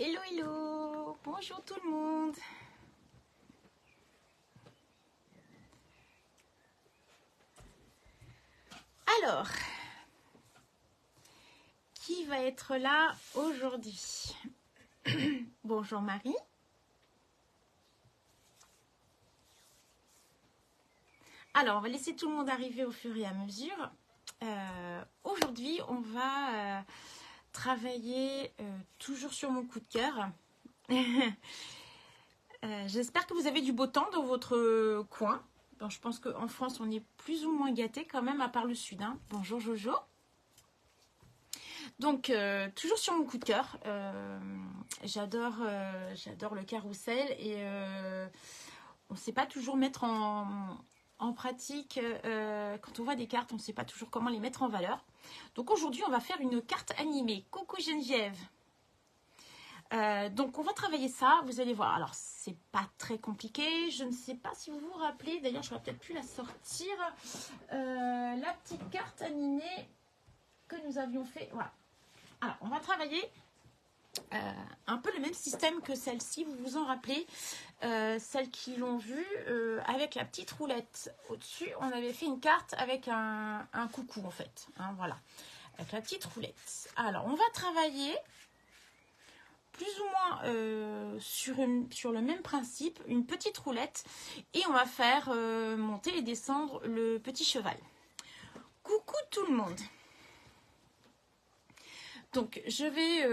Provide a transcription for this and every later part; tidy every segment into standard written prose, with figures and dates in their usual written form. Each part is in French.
Hello, hello. Bonjour tout le monde. Alors, qui va être là aujourd'hui? Bonjour Marie. Alors, on va laisser tout le monde arriver au fur et à mesure. Aujourd'hui, on va travailler toujours sur mon coup de cœur. J'espère que vous avez du beau temps dans votre coin. Bon, je pense qu'en France, on est plus ou moins gâtés quand même, à part le sud. Hein. Bonjour Jojo. Donc, toujours sur mon coup de cœur. J'adore le carrousel et on ne sait pas toujours mettre en pratique. Quand on voit des cartes, on ne sait pas toujours comment les mettre en valeur. Donc aujourd'hui, on va faire une carte animée. Coucou Geneviève. Donc on va travailler ça, vous allez voir. Alors c'est pas très compliqué, je ne sais pas si vous vous rappelez, d'ailleurs je n'aurais peut-être pu la sortir, la petite carte animée que nous avions fait. Voilà. Alors on va travailler un peu le même système que celle-ci, vous vous en rappelez, celles qui l'ont vue, avec la petite roulette au-dessus, on avait fait une carte avec un coucou en fait, hein, voilà, avec la petite roulette. Alors on va travailler plus ou moins sur le même principe, une petite roulette, et on va faire monter et descendre le petit cheval. Coucou tout le monde. Donc je vais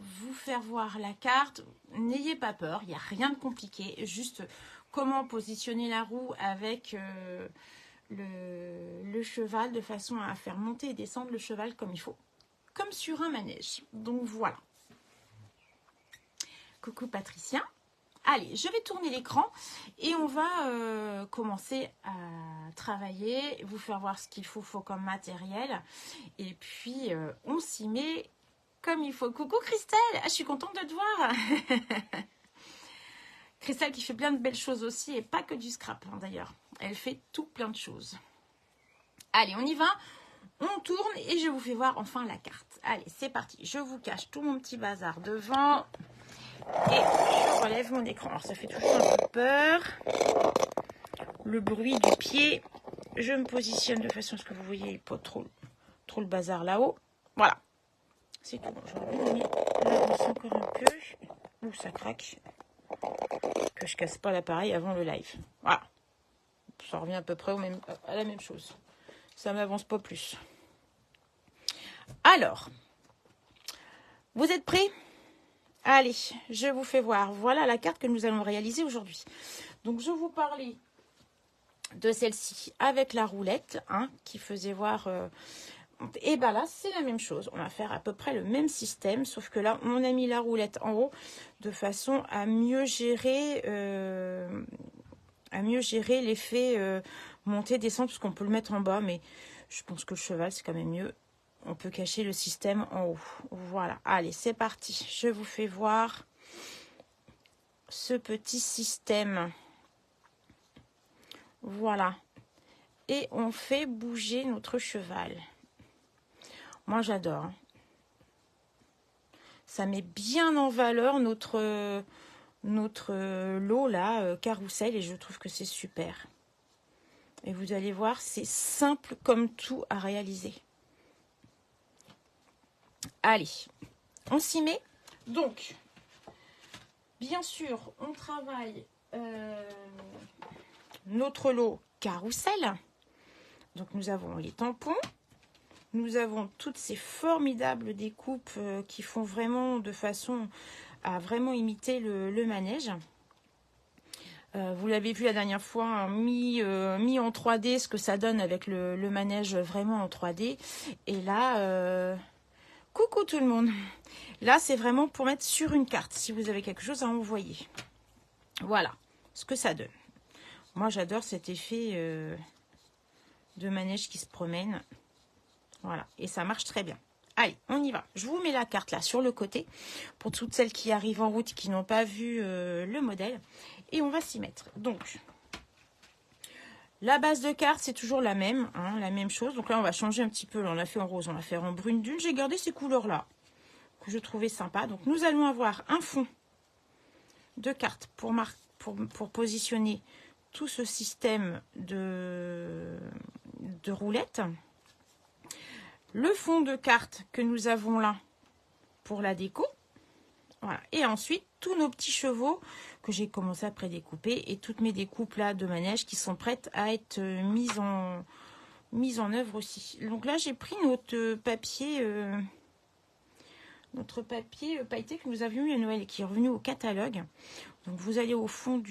vous faire voir la carte. N'ayez pas peur, il n'y a rien de compliqué, juste comment positionner la roue avec le cheval de façon à faire monter et descendre le cheval comme il faut, comme sur un manège. Donc voilà. Coucou Patricia. Allez, je vais tourner l'écran et on va commencer à travailler, vous faire voir ce qu'il faut comme matériel. Et puis, on s'y met comme il faut. Coucou Christelle, je suis contente de te voir. Christelle qui fait plein de belles choses aussi et pas que du scrap hein, d'ailleurs. Elle fait tout plein de choses. Allez, on y va. On tourne et je vous fais voir enfin la carte. Allez, c'est parti. Je vous cache tout mon petit bazar devant. Et je relève mon écran. Alors ça fait toujours un peu peur. Le bruit du pied. Je me positionne de façon à ce que vous voyez pas trop le bazar là-haut. Voilà. C'est tout. Je vais l'avancer encore un peu. Ouh, ça craque. Que je casse pas l'appareil avant le live. Voilà. Ça revient à peu près à la même chose. Ça m'avance pas plus. Alors. Vous êtes prêts ? Allez, je vous fais voir. Voilà la carte que nous allons réaliser aujourd'hui. Donc, je vous parlais de celle-ci avec la roulette, hein, qui faisait voir... et bien là, c'est la même chose. On va faire à peu près le même système, sauf que là, on a mis la roulette en haut de façon à mieux gérer l'effet montée-descente, parce qu'on peut le mettre en bas, mais je pense que le cheval, c'est quand même mieux. On peut cacher le système en haut. Voilà. Allez, c'est parti. Je vous fais voir ce petit système. Voilà. Et on fait bouger notre cheval. Moi, j'adore. Hein. Ça met bien en valeur notre lot, là, carrousel. Et je trouve que c'est super. Et vous allez voir, c'est simple comme tout à réaliser. Allez, on s'y met. Donc, bien sûr, on travaille notre lot carrousel. Donc, nous avons les tampons. Nous avons toutes ces formidables découpes qui font vraiment de façon à vraiment imiter le manège. Vous l'avez vu la dernière fois, hein, mis en 3D, ce que ça donne avec le manège vraiment en 3D. Et là... coucou tout le monde. Là, c'est vraiment pour mettre sur une carte, si vous avez quelque chose à envoyer. Voilà ce que ça donne. Moi, j'adore cet effet de manège qui se promène. Voilà, et ça marche très bien. Allez, on y va. Je vous mets la carte là sur le côté, pour toutes celles qui arrivent en route, qui n'ont pas vu le modèle. Et on va s'y mettre. Donc, la base de carte, c'est toujours la même, hein, la même chose. Donc là, on va changer un petit peu. Là, on a fait en rose, on va faire en brune dune. J'ai gardé ces couleurs-là. que je trouvais sympa. Donc nous allons avoir un fond de cartes pour positionner tout ce système de roulettes. Le fond de cartes que nous avons là pour la déco. Voilà. Et ensuite, tous nos petits chevaux que j'ai commencé à prédécouper et toutes mes découpes là de manège qui sont prêtes à être mises en œuvre aussi. Donc là, j'ai pris notre papier pailleté que nous avions eu à Noël et qui est revenu au catalogue. Donc vous allez au fond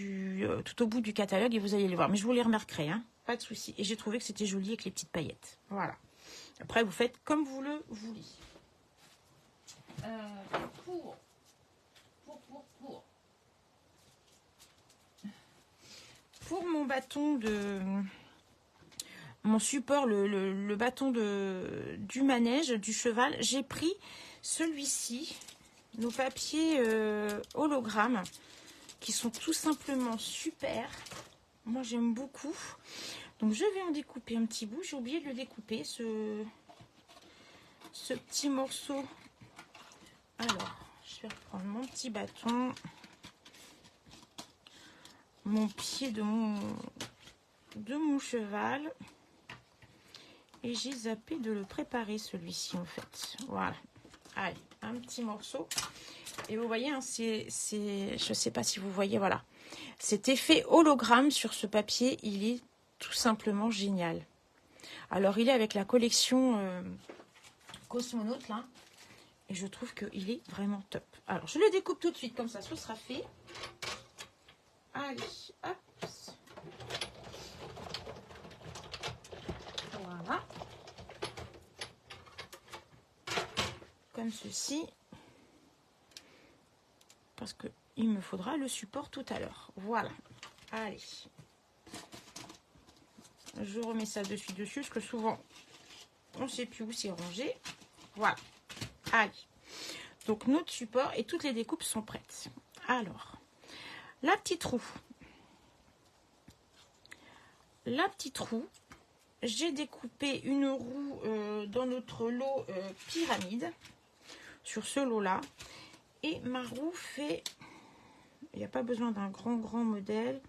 tout au bout du catalogue et vous allez les voir. Mais je vous les remarquerai, hein, pas de souci. Et j'ai trouvé que c'était joli avec les petites paillettes. Voilà. Après, vous faites comme vous le voulez. Pour mon bâton mon support, le bâton du manège, du cheval, j'ai pris celui-ci, nos papiers hologrammes, qui sont tout simplement super. Moi, j'aime beaucoup. Donc, je vais en découper un petit bout. J'ai oublié de le découper, ce petit morceau. Alors, je vais reprendre mon petit bâton, mon pied de mon cheval. Et j'ai zappé de le préparer, celui-ci, en fait. Voilà. Allez, un petit morceau. Et vous voyez, hein, je ne sais pas si vous voyez, voilà. Cet effet hologramme sur ce papier, il est tout simplement génial. Alors, il est avec la collection Cosmonaute, là. Et je trouve qu'il est vraiment top. Alors, je le découpe tout de suite, comme ça, ce sera fait. Allez, hop. Voilà. Comme ceci. Parce qu'il me faudra le support tout à l'heure. Voilà. Allez. Je remets ça dessus, parce que souvent, on ne sait plus où c'est rangé. Voilà. Allez. Donc, notre support et toutes les découpes sont prêtes. Alors, la petite roue. La petite roue, j'ai découpé une roue dans notre lot pyramide, sur ce lot-là. Et ma roue fait, il n'y a pas besoin d'un grand modèle,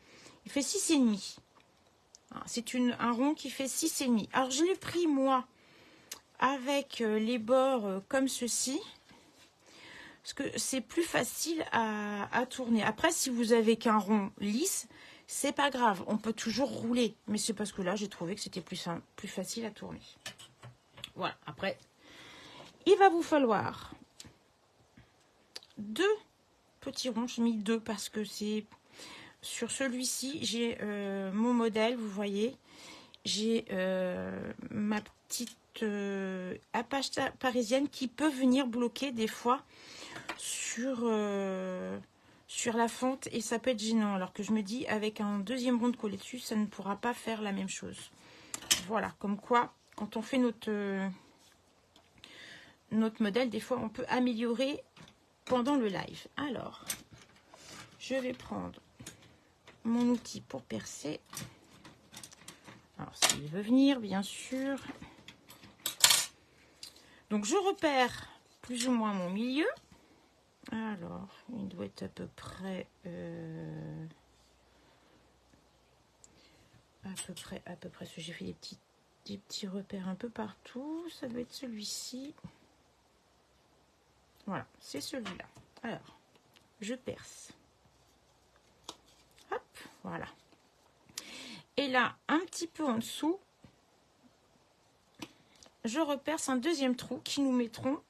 il fait 6,5. C'est un rond qui fait 6,5. Alors, je l'ai pris, moi, avec les bords comme ceci, parce que c'est plus facile à tourner. Après, si vous avez qu'un rond lisse, c'est pas grave, on peut toujours rouler. Mais c'est parce que là, j'ai trouvé que c'était plus facile à tourner. Voilà, après, il va vous falloir 2 petits ronds. J'ai mis 2 parce que c'est... Sur celui-ci, j'ai mon modèle, vous voyez. J'ai ma petite apache parisienne qui peut venir bloquer des fois sur la fente et ça peut être gênant. Alors que je me dis, avec un deuxième rond de collé dessus, ça ne pourra pas faire la même chose. Voilà, comme quoi, quand on fait notre modèle, des fois, on peut améliorer pendant le live. Alors, je vais prendre mon outil pour percer. Alors, s'il veut venir, bien sûr. Donc, je repère plus ou moins mon milieu. Alors, il doit être à peu près... à peu près, j'ai fait des petits repères un peu partout. Ça doit être celui-ci. Voilà, c'est celui-là. Alors, je perce. Hop, voilà. Et là, un petit peu en dessous, je reperce un deuxième trou qui nous mettrons,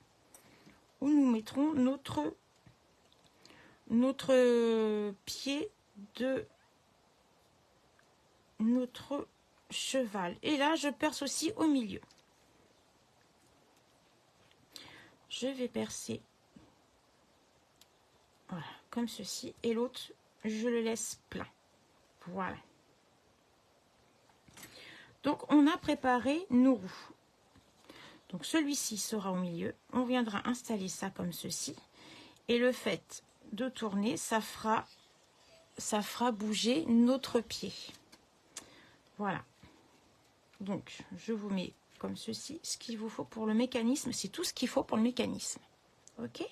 où nous mettrons notre pied de notre cheval. Et là, je perce aussi au milieu. Je vais percer, voilà, comme ceci. Et l'autre, je le laisse plein. Voilà. Donc, on a préparé nos roues. Donc, celui-ci sera au milieu. On viendra installer ça comme ceci. Et le fait de tourner, ça fera bouger notre pied. Voilà. Donc, je vous mets comme ceci. Ce qu'il vous faut pour le mécanisme, c'est tout ce qu'il faut pour le mécanisme. Ok?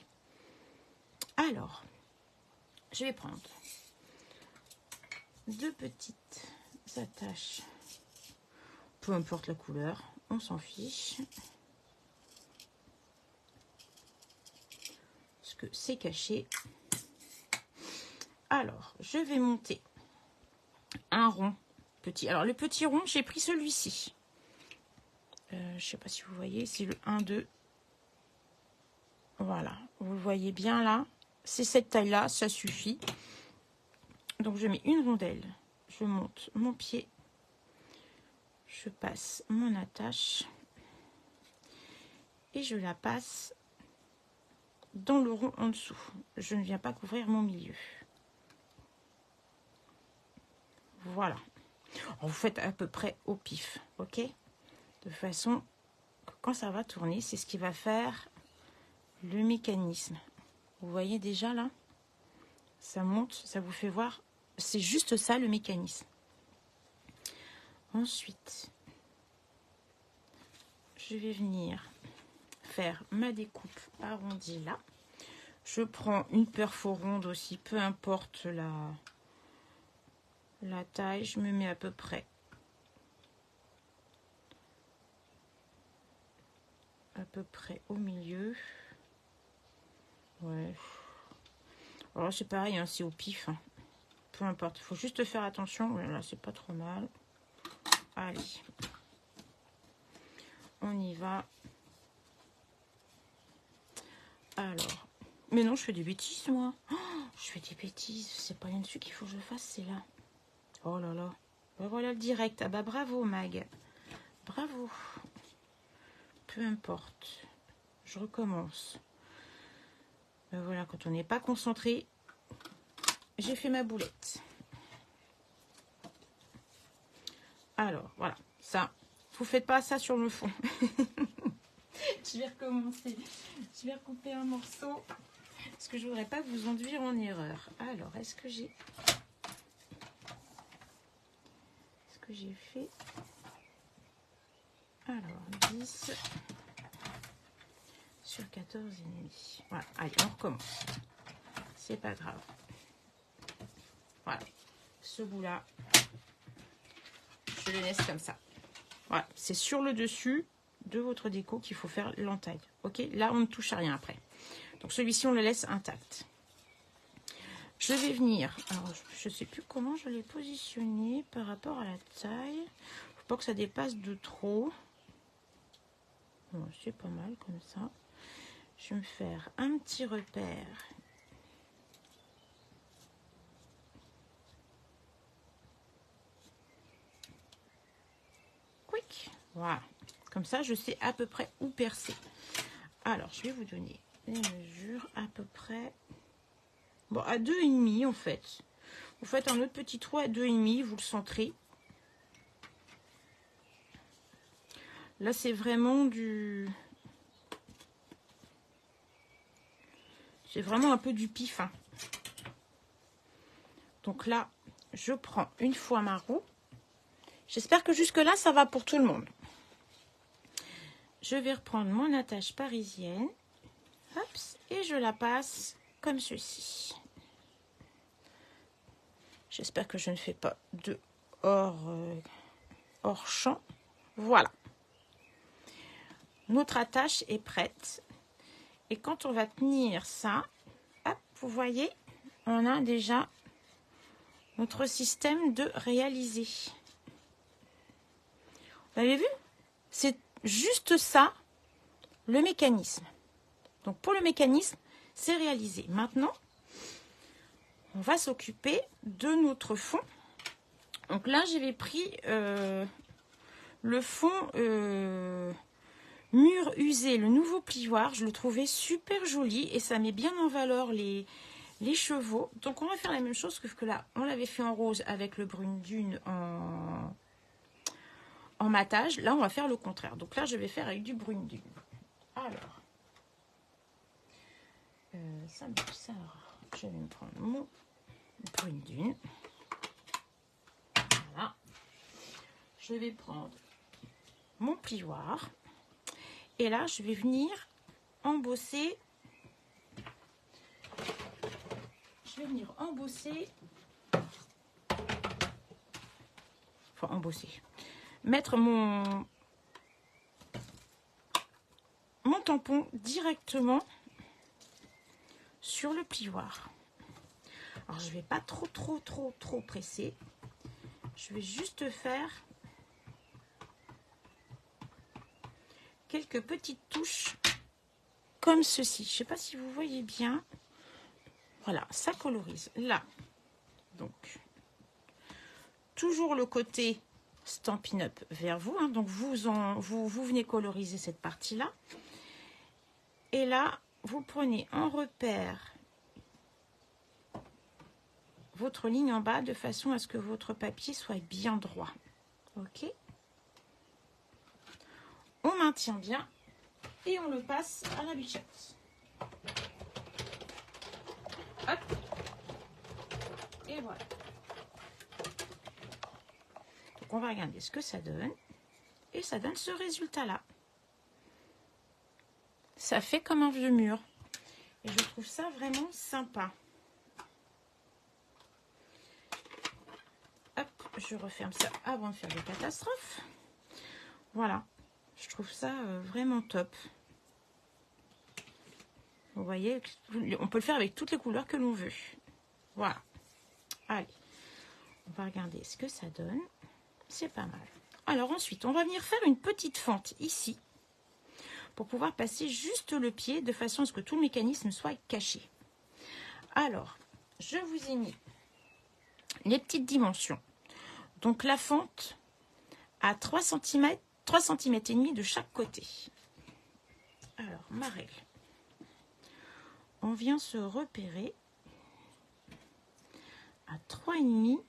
Alors, je vais prendre 2 petites attaches, peu importe la couleur, on s'en fiche, parce que c'est caché. Alors, je vais monter un rond petit. Alors, le petit rond, j'ai pris celui-ci. Je ne sais pas si vous voyez, c'est le 1, 2. Voilà, vous le voyez bien là. C'est cette taille-là, ça suffit. Donc, je mets une rondelle. Je monte mon pied. Je passe mon attache. Et je la passe dans le rond en dessous. Je ne viens pas couvrir mon milieu. Voilà. Vous faites à peu près au pif, ok? De façon que quand ça va tourner, c'est ce qui va faire le mécanisme. Vous voyez déjà là? Ça monte, ça vous fait voir. C'est juste ça le mécanisme. Ensuite, je vais venir faire ma découpe arrondie là. Je prends une perfo ronde aussi, peu importe la taille. Je me mets à peu près au milieu. Ouais. Alors c'est pareil, hein, c'est au pif. Hein. Peu importe, il faut juste faire attention. Là, c'est pas trop mal. Allez. On y va. Alors. Mais non, je fais des bêtises, moi. Oh, je fais des bêtises. C'est pas là-dessus qu'il faut que je fasse, c'est là. Oh là là. Ben voilà le direct. Ah bah bravo, Mag. Bravo. Peu importe. Je recommence. Ben voilà, quand on n'est pas concentré, j'ai fait ma boulette. Alors, voilà. Ça, vous faites pas ça sur le fond. Je vais recommencer. Je vais recouper un morceau. Parce que je voudrais pas vous induire en erreur. Alors, est-ce que j'ai fait... Alors, 10 sur 14,5. Voilà, allez, on recommence. C'est pas grave. Voilà. Ce bout-là, je le laisse comme ça. Voilà, c'est sur le dessus de votre déco qu'il faut faire l'entaille. Ok, là, on ne touche à rien après. Donc, celui-ci, on le laisse intact. Je vais venir... Alors, je ne sais plus comment je l'ai positionné par rapport à la taille. Il ne faut pas que ça dépasse de trop. Bon, c'est pas mal comme ça. Je vais me faire un petit repère. Quick. Voilà. Comme ça, je sais à peu près où percer. Alors, je vais vous donner les mesures à peu près. Bon, à 2,5 en fait. Vous faites un autre petit trou à 2,5, vous le centrez. Là, c'est vraiment du... C'est vraiment un peu du pif. Hein. Donc là, je prends une fois ma roue. J'espère que jusque-là, ça va pour tout le monde. Je vais reprendre mon attache parisienne. Hop, et je la passe comme ceci. J'espère que je ne fais pas de hors champ. Voilà. Notre attache est prête. Et quand on va tenir ça, hop, vous voyez, on a déjà notre système de réaliser. Vous avez vu? C'est juste ça, le mécanisme. Donc, pour le mécanisme, c'est réalisé. Maintenant, on va s'occuper de notre fond. Donc là, j'avais pris le fond mur usé, le nouveau plioir. Je le trouvais super joli et ça met bien en valeur les chevaux. Donc, on va faire la même chose que là, on l'avait fait en rose avec le brune dune en matage. Là, on va faire le contraire. Donc là, je vais faire avec du brune dune. Alors, ça, je vais me prendre mon brune dune. Voilà. Je vais prendre mon plioir. Et là, je vais venir embosser je vais venir embosser. Enfin, embosser. Mettre mon tampon directement sur le plioir. Alors, je vais pas trop presser. Je vais juste faire quelques petites touches comme ceci. Je sais pas si vous voyez bien. Voilà, ça colorise. Là, donc, toujours le côté Stampin' Up vers vous. Hein, donc, vous venez coloriser cette partie-là. Et là, vous prenez en repère votre ligne en bas de façon à ce que votre papier soit bien droit. Ok. On maintient bien et on le passe à la bichette. Hop. Et voilà. Donc on va regarder ce que ça donne. Et ça donne ce résultat-là. Ça fait comme un vieux mur. Et je trouve ça vraiment sympa. Hop, je referme ça avant de faire des catastrophes. Voilà. Je trouve ça vraiment top. Vous voyez, on peut le faire avec toutes les couleurs que l'on veut. Voilà. Allez, on va regarder ce que ça donne. C'est pas mal. Alors ensuite, on va venir faire une petite fente ici pour pouvoir passer juste le pied de façon à ce que tout le mécanisme soit caché. Alors, je vous ai mis les petites dimensions. Donc la fente à 3 cm et demi de chaque côté. Alors, ma règle. On vient se repérer à 3,5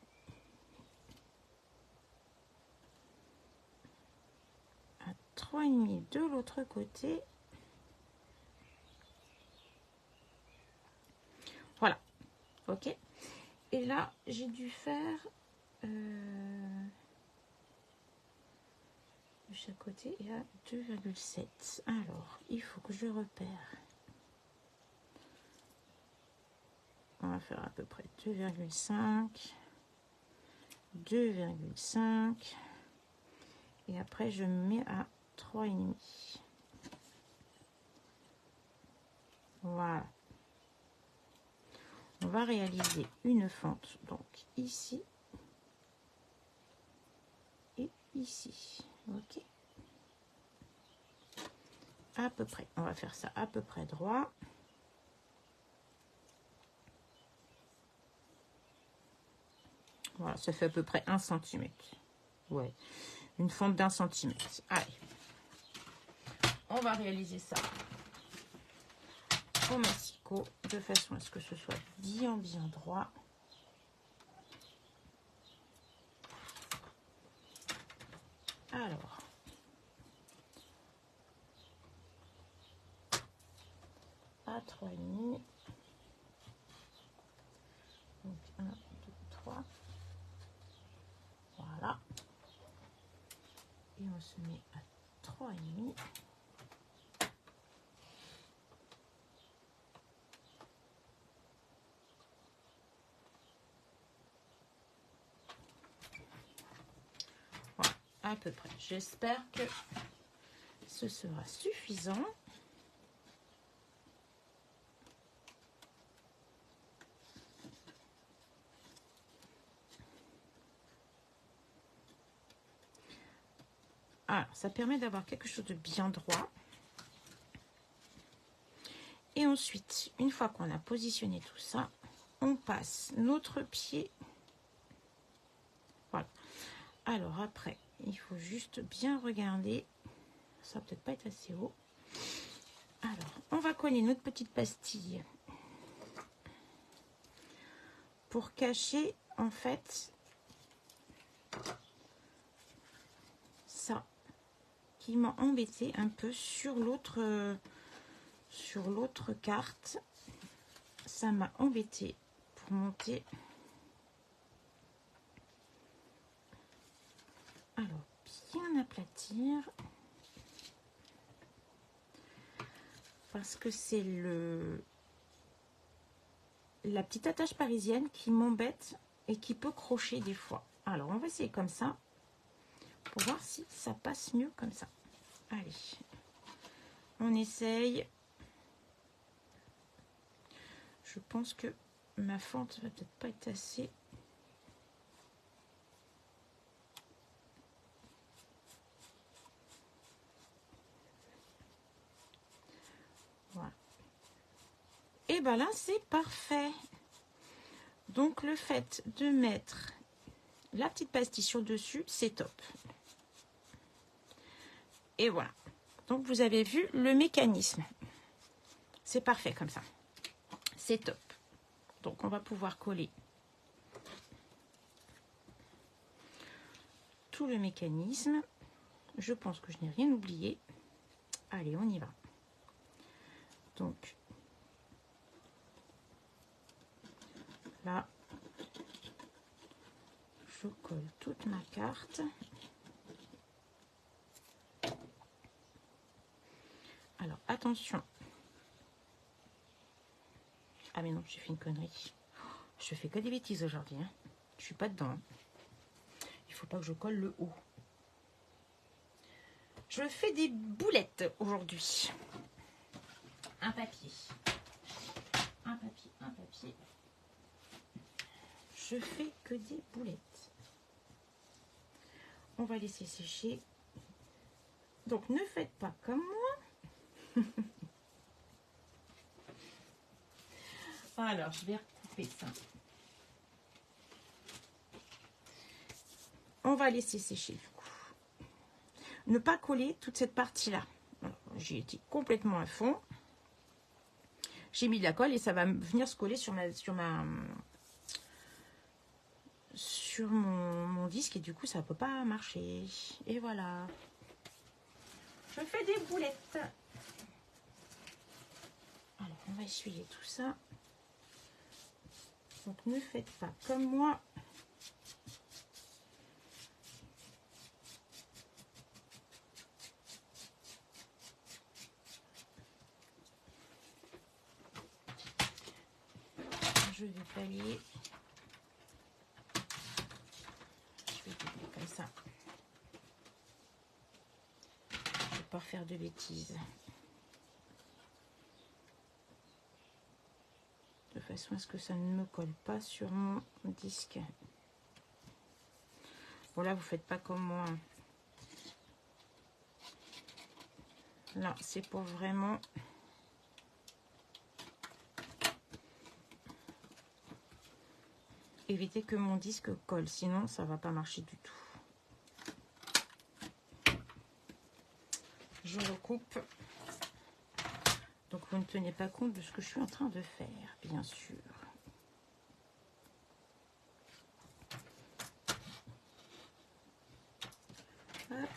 à 3,5 de l'autre côté. Voilà. Ok. Et là, j'ai dû faire de chaque côté et à 2,7. Alors, il faut que je repère. On va faire à peu près 2,5, 2,5 et après je me mets à 3,5. Voilà. On va réaliser une fente donc ici et ici. Ok. À peu près. On va faire ça à peu près droit. Voilà, ça fait à peu près 1 cm. Ouais, une fente d'1 cm. Allez, on va réaliser ça au massicot de façon à ce que ce soit bien droit. Alors, à 3,5. Donc 1, 2, 3. Voilà. Et on se met à 3,5. Voilà, à peu près. J'espère que ce sera suffisant. Alors, ça permet d'avoir quelque chose de bien droit. Et ensuite, une fois qu'on a positionné tout ça, on passe notre pied. Voilà. Alors après, il faut juste bien regarder. Ça va peut-être pas être assez haut. Alors, on va coller notre petite pastille pour cacher en fait ça qui m'a embêté un peu sur l'autre carte. Ça m'a embêté pour monter. Alors, bien aplatir. Parce que c'est le la petite attache parisienne qui m'embête et qui peut crocher des fois. Alors, on va essayer comme ça pour voir si ça passe mieux comme ça. Allez, on essaye. Je pense que ma fente va peut-être pas être assez. Voilà. Et ben là, c'est parfait. Donc, le fait de mettre la petite pastille sur dessus, c'est top. Et voilà. Donc, vous avez vu le mécanisme. C'est parfait comme ça. C'est top. Donc, on va pouvoir coller tout le mécanisme. Je pense que je n'ai rien oublié. Allez, on y va. Donc, là, je colle toute ma carte. Alors, attention. Ah mais non, j'ai fait une connerie. Je fais que des bêtises aujourd'hui. Hein. Je suis pas dedans. Il faut pas que je colle le haut. Je fais des boulettes aujourd'hui. Un papier. Un papier, un papier. Je fais que des boulettes. On va laisser sécher. Donc, ne faites pas comme moi. Alors, je vais recouper ça. On va laisser sécher du coup. Ne pas coller toute cette partie-là. J'ai été complètement à fond. J'ai mis de la colle et ça va venir se coller sur mon disque et du coup ça ne peut pas marcher. Et voilà. Je fais des boulettes. Alors, on va essuyer tout ça. Donc, ne faites pas comme moi. Je vais pallier. Je vais dérouler comme ça. Je ne vais pas faire de bêtises. De façon à ce que ça ne me colle pas sur mon disque. Bon là, vous faites pas comme moi. Là, c'est pour vraiment éviter que mon disque colle. Sinon, ça va pas marcher du tout. Je recoupe. Donc, vous ne tenez pas compte de ce que je suis en train de faire, bien sûr. Hop.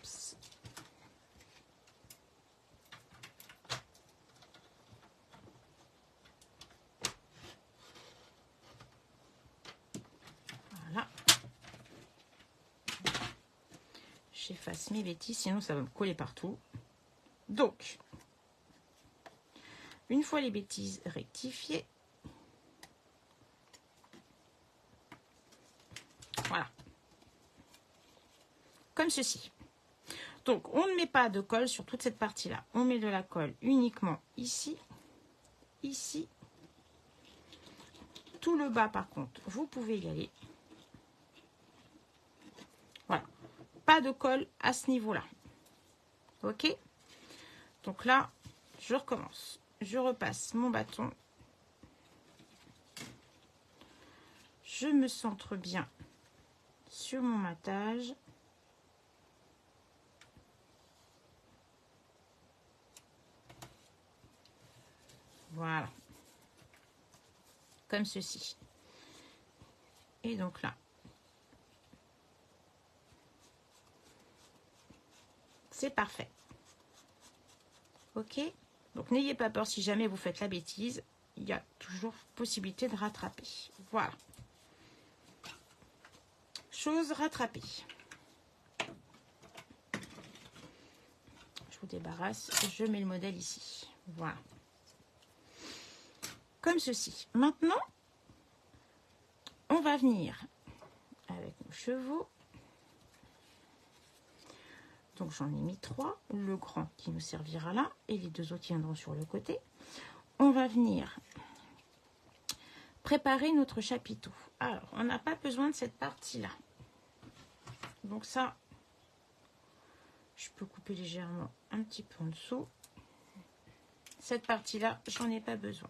Voilà. J'efface mes bêtises, sinon ça va me coller partout. Donc, une fois les bêtises rectifiées, voilà, comme ceci. Donc, on ne met pas de colle sur toute cette partie-là. On met de la colle uniquement ici, ici. Tout le bas, par contre, vous pouvez y aller. Voilà. Pas de colle à ce niveau-là. OK? Donc là, je recommence. Je repasse mon bâton. Je me centre bien sur mon matage. Voilà. Comme ceci. Et donc là. C'est parfait. OK? Donc n'ayez pas peur si jamais vous faites la bêtise. Il y a toujours possibilité de rattraper. Voilà. Chose rattrapée. Je vous débarrasse. Je mets le modèle ici. Voilà. Comme ceci. Maintenant, on va venir avec nos chevaux. Donc j'en ai mis 3, le grand qui nous servira là et les 2 autres viendront sur le côté. On va venir préparer notre chapiteau. Alors, on n'a pas besoin de cette partie-là. Donc ça, je peux couper légèrement un petit peu en dessous. Cette partie-là, j'en ai pas besoin.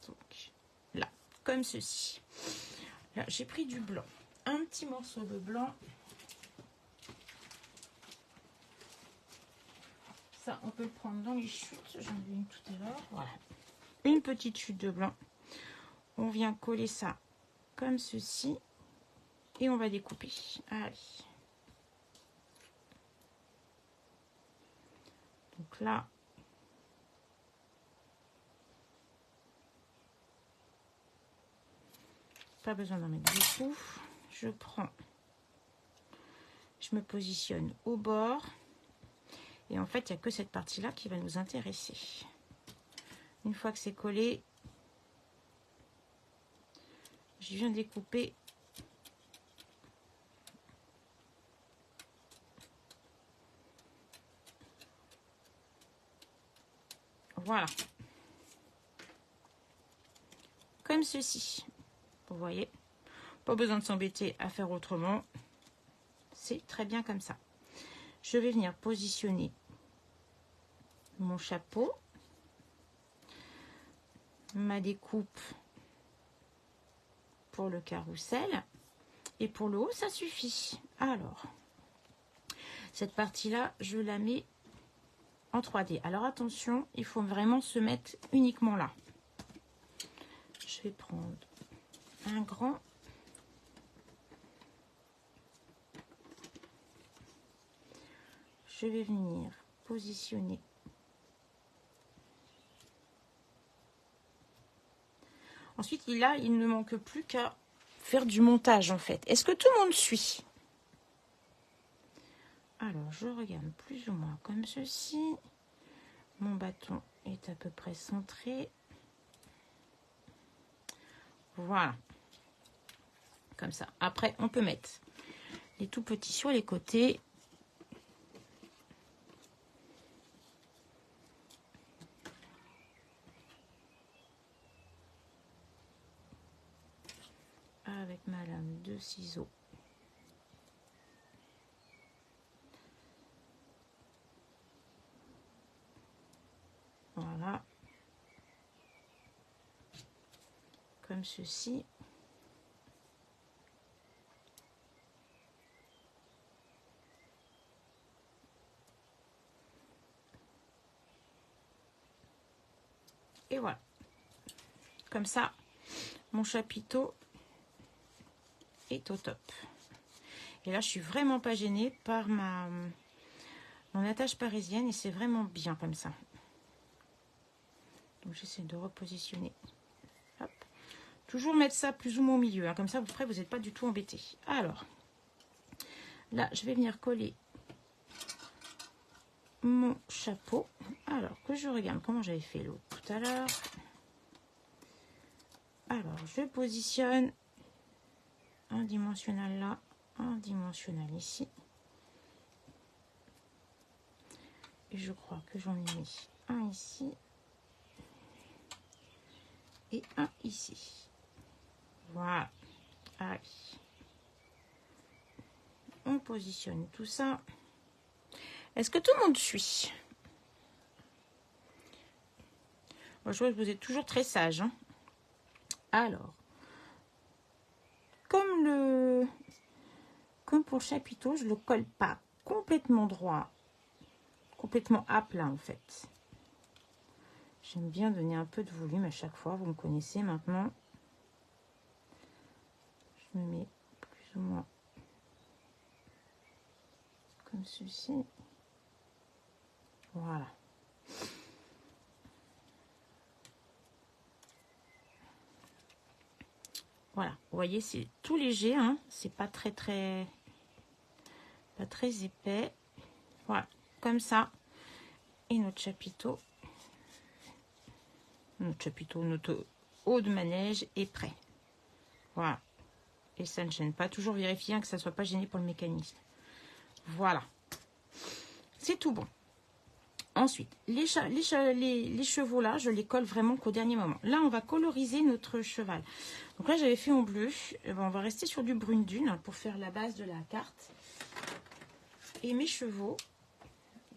Donc là, comme ceci. Là, j'ai pris du blanc. Un petit morceau de blanc. Ça, on peut le prendre dans les chutes. J'en ai une tout à l'heure. Voilà. Une petite chute de blanc. On vient coller ça comme ceci. Et on va découper. Allez. Donc là. Pas besoin d'en mettre beaucoup. Je prends. Je me positionne au bord. Et en fait, il n'y a que cette partie-là qui va nous intéresser. Une fois que c'est collé, je viens découper. Voilà. Comme ceci. Vous voyez, pas besoin de s'embêter à faire autrement. C'est très bien comme ça. Je vais venir positionner mon chapeau. Ma découpe pour le carrousel. Et pour le haut, ça suffit. Alors, cette partie-là, je la mets en 3D. Alors attention, il faut vraiment se mettre uniquement là. Je vais prendre un grand. Je vais venir positionner. Ensuite, là, il ne manque plus qu'à faire du montage en fait. Est-ce que tout le monde suit? Alors, je regarde plus ou moins comme ceci. Mon bâton est à peu près centré. Voilà. Comme ça. Après, on peut mettre les tout petits sur les côtés. Avec ma lame de ciseaux. Voilà. Comme ceci. Et voilà. Comme ça, mon chapiteau est au top. Et là, je suis vraiment pas gênée par mon attache parisienne et c'est vraiment bien comme ça. Donc, j'essaie de repositionner. Hop. Toujours mettre ça plus ou moins au milieu, hein, comme ça, après, vous n'êtes pas du tout embêté. Alors, là, je vais venir coller mon chapeau. Alors, que je regarde comment j'avais fait l'autre tout à l'heure. Alors, je positionne un dimensionnel là, un dimensionnel ici. Et je crois que j'en ai mis un ici et un ici. Voilà. Allez. On positionne tout ça. Est-ce que tout le monde suit? Moi, je vois que vous êtes toujours très sage. Hein. Alors, comme pour le chapiteau, je ne le colle pas complètement droit, complètement à plat en fait. J'aime bien donner un peu de volume à chaque fois, vous me connaissez maintenant. Je me mets plus ou moins comme ceci. Voilà. Voilà, vous voyez, c'est tout léger, hein. C'est pas très épais. Voilà, comme ça. Et notre chapiteau, notre haut de manège est prêt. Voilà. Et ça ne gêne pas. Toujours vérifier que ça ne soit pas gêné pour le mécanisme. Voilà. C'est tout bon. Ensuite, les chevaux là, je les colle vraiment qu'au dernier moment. Là, on va coloriser notre cheval. Donc là, j'avais fait en bleu. On va rester sur du brune dune pour faire la base de la carte. Et mes chevaux,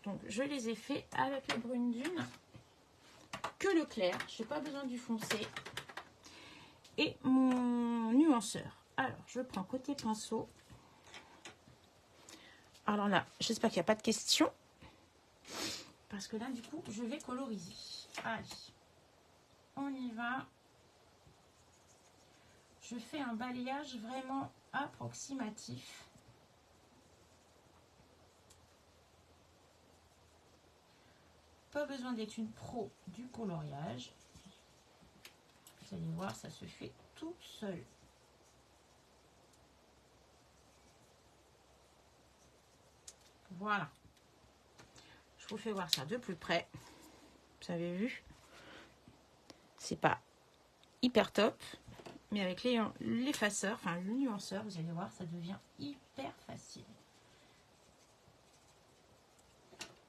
donc je les ai faits avec le brune dune, que le clair. Je n'ai pas besoin du foncé. Et mon nuanceur. Alors, je prends côté pinceau. Alors là, j'espère qu'il n'y a pas de questions. Parce que là, du coup, je vais coloriser. Allez, on y va. Je fais un balayage vraiment approximatif. Pas besoin d'être une pro du coloriage. Vous allez voir, ça se fait tout seul. Voilà. Je vous fais voir ça de plus près. Vous avez vu? C'est pas hyper top. Mais avec l'effaceur, enfin le nuanceur, vous allez voir, ça devient hyper facile.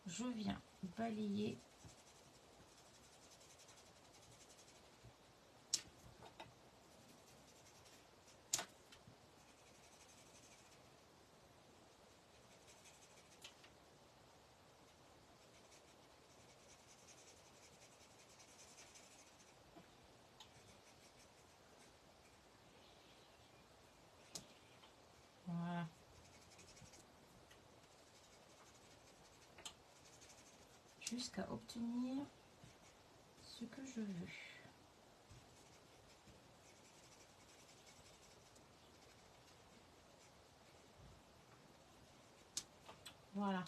Je viens balayer. Voilà. Jusqu'à obtenir ce que je veux. Voilà.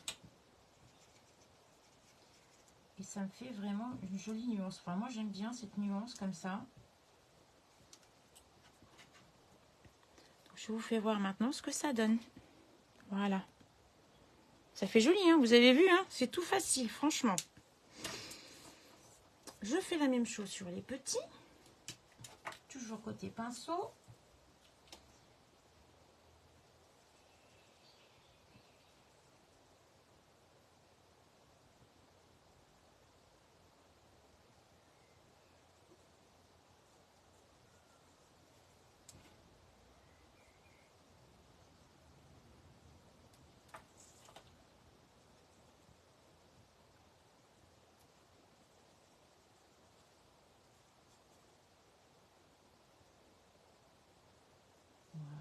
Et ça me fait vraiment une jolie nuance. Enfin, moi, j'aime bien cette nuance comme ça. Donc, je vous fais voir maintenant ce que ça donne. Voilà. Ça fait joli, hein, vous avez vu, hein, c'est tout facile, franchement. Je fais la même chose sur les petits. Toujours côté pinceau.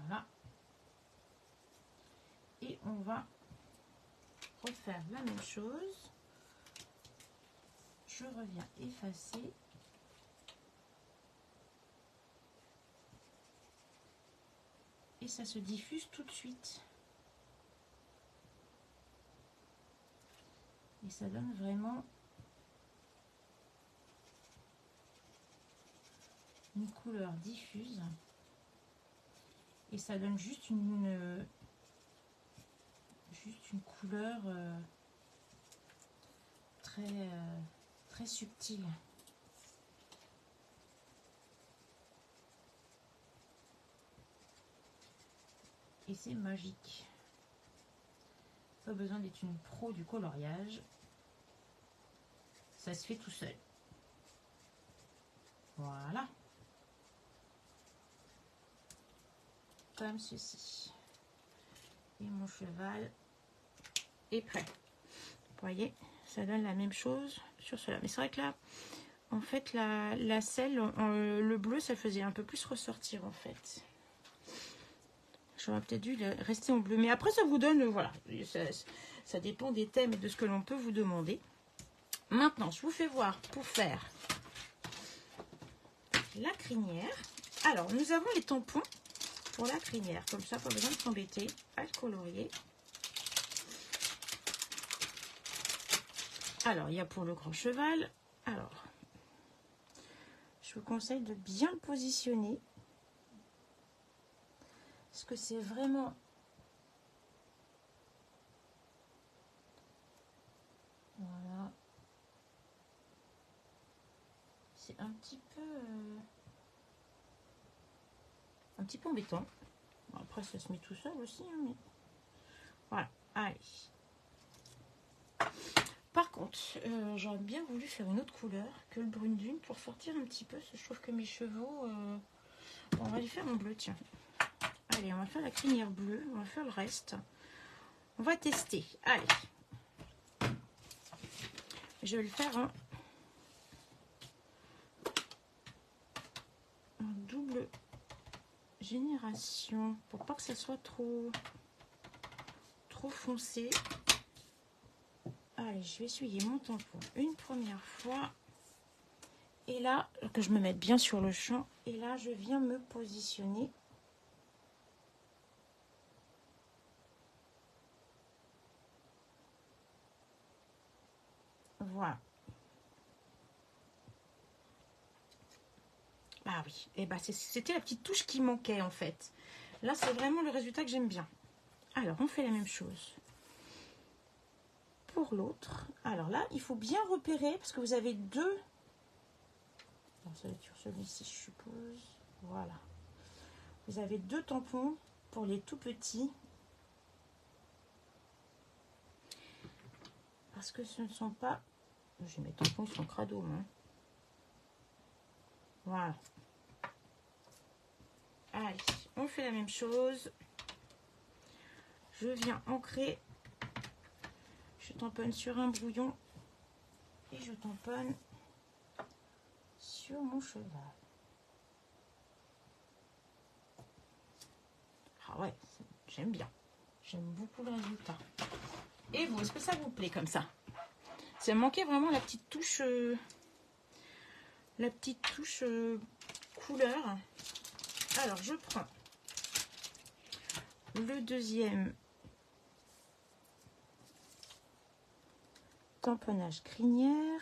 Voilà. Et on va refaire la même chose. Je reviens effacer. Et ça se diffuse tout de suite. Et ça donne vraiment une couleur diffuse. Et ça donne juste une couleur très subtile. Et c'est magique. Pas besoin d'être une pro du coloriage. Ça se fait tout seul. Voilà. Comme ceci. Et mon cheval est prêt. Vous voyez, ça donne la même chose sur cela. Mais c'est vrai que là, en fait, la selle, le bleu, ça faisait un peu plus ressortir, en fait. J'aurais peut-être dû rester en bleu. Mais après, ça vous donne, voilà, ça dépend des thèmes et de ce que l'on peut vous demander. Maintenant, je vous fais voir pour faire la crinière. Alors, nous avons les tampons pour la crinière. Comme ça, pas besoin de s'embêter à le colorier. Alors, il y a pour le grand cheval. Alors, je vous conseille de bien le positionner. Parce que c'est vraiment... Voilà. C'est un petit peu... un petit peu embêtant. Bon, après, ça se met tout seul aussi. Hein, mais... Voilà, allez. Par contre, j'aurais bien voulu faire une autre couleur que le brune dune pour sortir un petit peu. Parce que je trouve que mes chevaux... on va les faire en bleu, tiens. Allez, on va faire la crinière bleue. On va faire le reste. On va tester. Allez. Je vais le faire en double génération. Pour pas que ça soit trop foncé. Allez, je vais essuyer mon tampon une première fois. Et là, que je me mette bien sur le champ. Et là, je viens me positionner. Voilà. Ah oui, et bah c'était la petite touche qui manquait en fait. Là, c'est vraiment le résultat que j'aime bien. Alors, on fait la même chose pour l'autre. Alors là, il faut bien repérer parce que vous avez deux... Alors, ça va être sur celui-ci, je suppose. Voilà. Vous avez deux tampons pour les tout petits. Parce que ce ne sont pas... J'ai mes tampons, ils sont crado. Hein. Voilà. Allez, on fait la même chose. Je viens ancrer. Je tamponne sur un brouillon. Et je tamponne sur mon cheval. Ah ouais, j'aime bien. J'aime beaucoup le résultat. Et vous, est-ce que ça vous plaît comme ça? Ça me manquait vraiment la petite touche... couleur. Alors, je prends le deuxième tamponnage crinière.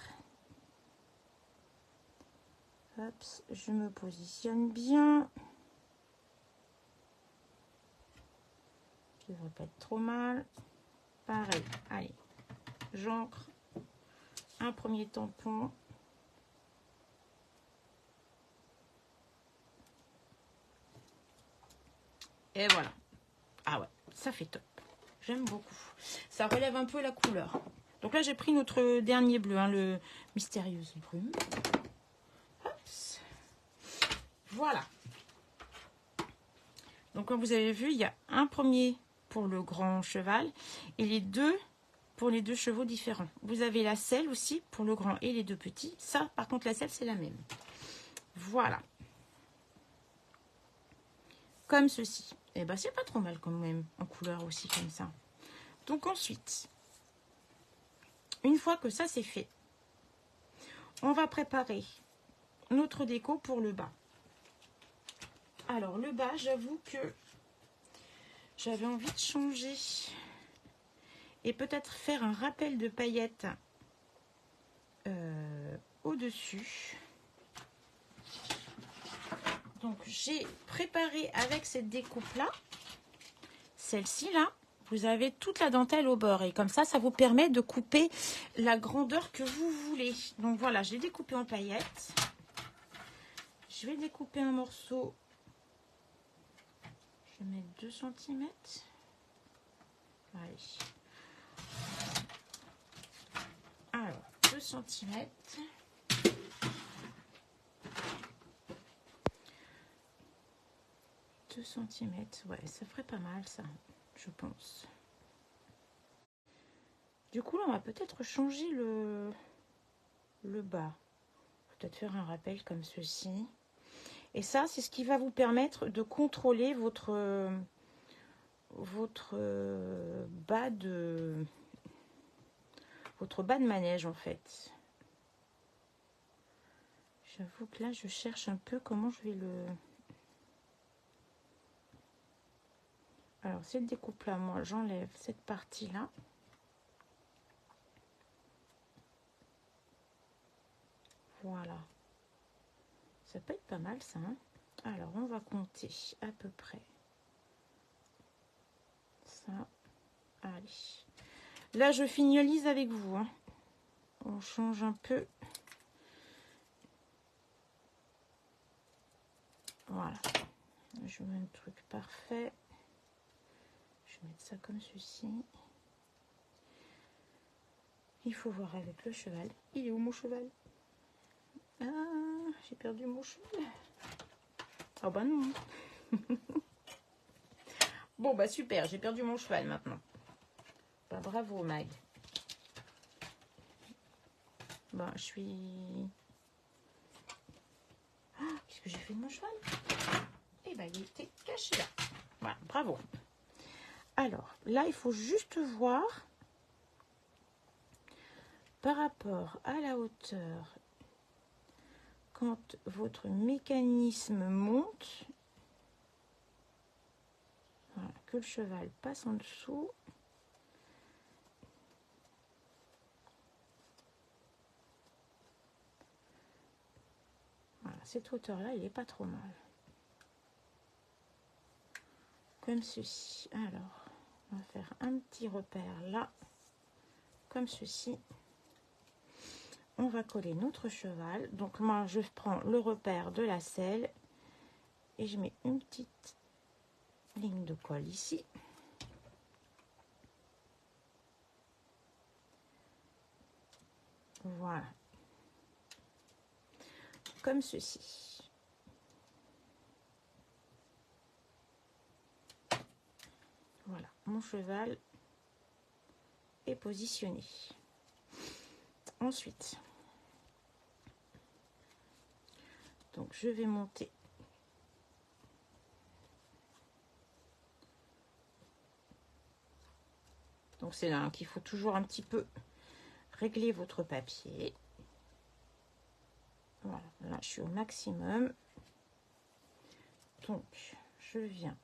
Hop, je me positionne bien. Je devrais pas être trop mal. Pareil, allez, j'ancre un premier tampon. Et voilà. Ah ouais, ça fait top. J'aime beaucoup. Ça relève un peu la couleur. Donc là, j'ai pris notre dernier bleu, hein, le Mystérieuse Brume. Hops. Voilà. Donc comme vous avez vu, il y a un premier pour le grand cheval et les deux pour les deux chevaux différents. Vous avez la selle aussi pour le grand et les deux petits. Ça, par contre, la selle, c'est la même. Voilà. Comme ceci. Et ben, c'est pas trop mal quand même, en couleur aussi comme ça. Donc ensuite, une fois que ça c'est fait, on va préparer notre déco pour le bas. Alors le bas, j'avoue que j'avais envie de changer et peut-être faire un rappel de paillettes au-dessus. Donc j'ai préparé avec cette découpe là, celle-ci là, vous avez toute la dentelle au bord et comme ça, ça vous permet de couper la grandeur que vous voulez. Donc voilà, j'ai découpé en paillettes. Je vais découper un morceau. Je vais mettre 2 cm. Allez. Alors, 2 cm. Ouais, ça ferait pas mal ça, je pense. Du coup, là, on va peut-être changer le bas. Peut-être faire un rappel comme ceci. Et ça, c'est ce qui va vous permettre de contrôler votre bas de manège en fait. J'avoue que là, je cherche un peu comment je vais le... Alors, cette découpe-là, moi, j'enlève cette partie-là. Voilà. Ça peut être pas mal, ça. Hein. Alors, on va compter à peu près. Ça. Allez. Là, je finalise avec vous. Hein. On change un peu. Voilà. Je mets un truc parfait. Je vais mettre ça comme ceci. Il faut voir avec le cheval. Il est où mon cheval? Ah, j'ai perdu mon cheval. Ah bah non. Bon bah super, j'ai perdu mon cheval maintenant. Bah bravo Mag. Bah je suis... Ah, qu'est-ce que j'ai fait de mon cheval? Eh bah il était caché là. Voilà, bravo. Alors là il faut juste voir par rapport à la hauteur quand votre mécanisme monte. Voilà, que le cheval passe en dessous. Voilà, cette hauteur-là, il n'est pas trop mal. Comme ceci. Alors, on va faire un petit repère là, comme ceci. On va coller notre cheval. Donc moi, je prends le repère de la selle et je mets une petite ligne de colle ici. Voilà. Comme ceci. Voilà, mon cheval est positionné. Ensuite, donc je vais monter donc c'est là qu'il faut toujours un petit peu régler votre papier. Voilà, là je suis au maximum. Donc je viens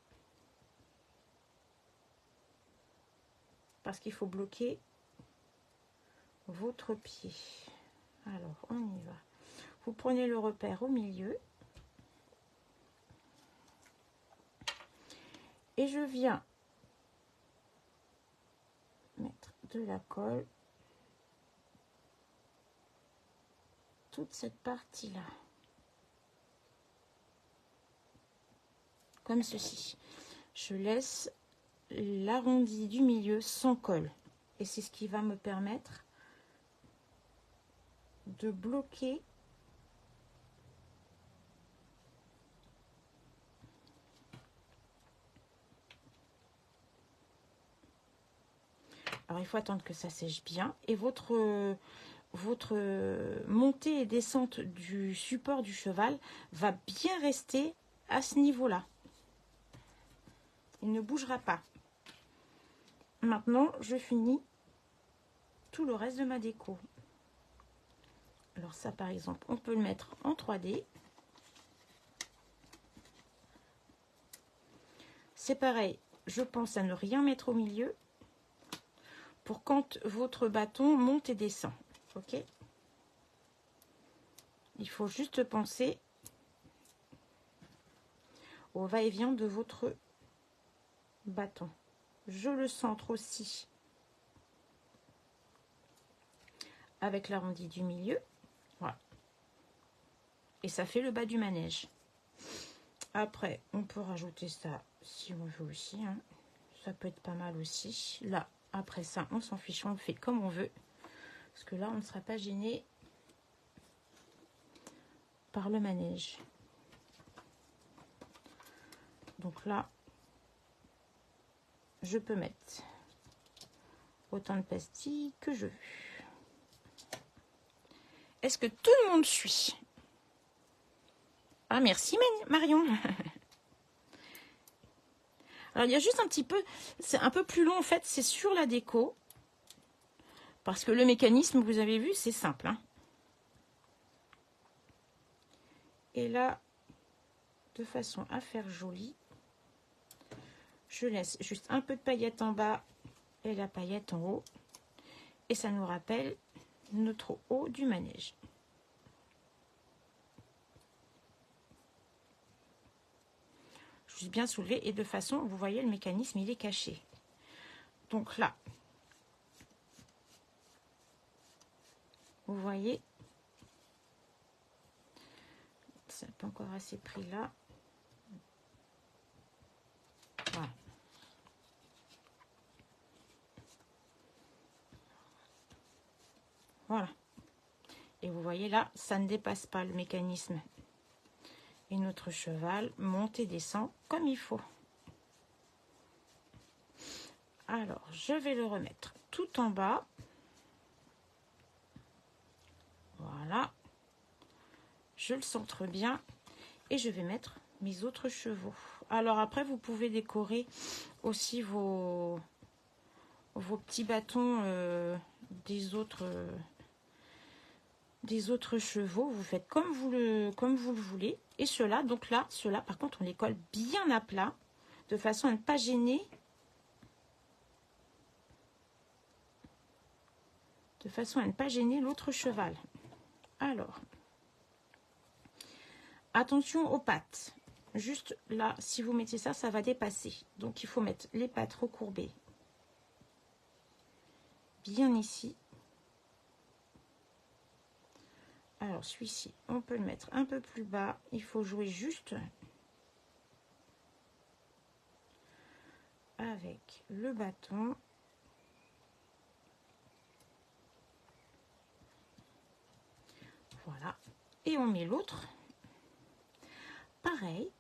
parce qu'il faut bloquer votre pied. Alors on y va. Vous prenez le repère au milieu et je viens mettre de la colle toute cette partie là, comme ceci. Je laisse l'arrondi du milieu sans colle et c'est ce qui va me permettre de bloquer alors il faut attendre que ça sèche bien et votre montée et descente du support du cheval va bien rester à ce niveau là, il ne bougera pas. Maintenant je finis tout le reste de ma déco. Alors ça par exemple on peut le mettre en 3D. C'est pareil, je pense à ne rien mettre au milieu pour quand votre bâton monte et descend. Ok, il faut juste penser au va-et-vient de votre bâton. Je le centre aussi avec l'arrondi du milieu. Voilà. Et ça fait le bas du manège. Après, on peut rajouter ça si on veut aussi. Hein. Ça peut être pas mal aussi. Là, après ça, on s'en fiche, on le fait comme on veut. Parce que là, on ne sera pas gêné par le manège. Donc là, je peux mettre autant de pastilles que je veux. Est-ce que tout le monde suit? Ah, merci Marion. Alors, il y a juste un petit peu, c'est un peu plus long en fait, c'est sur la déco. Parce que le mécanisme, vous avez vu, c'est simple. Hein. Et là, de façon à faire joli, je laisse juste un peu de paillettes en bas et la paillette en haut. Et ça nous rappelle notre haut du manège. Je suis bien soulevée et de façon, vous voyez, le mécanisme, il est caché. Donc là, vous voyez, c'est pas encore assez pris là. voyez là, ça ne dépasse pas le mécanisme. Et notre cheval monte et descend comme il faut. Alors, je vais le remettre tout en bas. Voilà. Je le centre bien. Et je vais mettre mes autres chevaux. Alors après, vous pouvez décorer aussi vos petits bâtons des autres chevaux. Vous faites comme vous le voulez. Et ceux-là, donc là, ceux-là, par contre, on les colle bien à plat, de façon à ne pas gêner. De façon à ne pas gêner l'autre cheval. Alors, attention aux pattes. Juste là, si vous mettez ça, ça va dépasser. Donc, il faut mettre les pattes recourbées bien ici. Alors, celui-ci, on peut le mettre un peu plus bas. Il faut jouer juste avec le bâton. Voilà. Et on met l'autre. Pareil.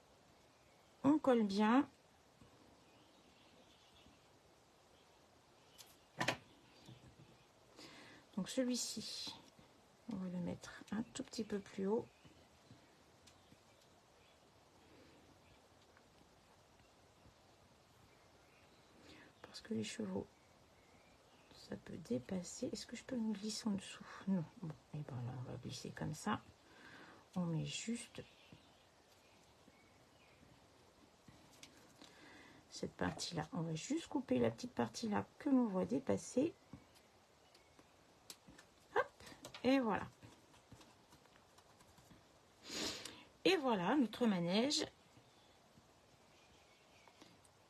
On colle bien. Donc celui-ci, on va le mettre un tout petit peu plus haut. Parce que les chevaux, ça peut dépasser. Est-ce que je peux me glisser en dessous? Non. Bon, et ben là, on va glisser comme ça. On met juste cette partie-là. On va juste couper la petite partie-là que l'on voit dépasser. Hop, et voilà. Et voilà, notre manège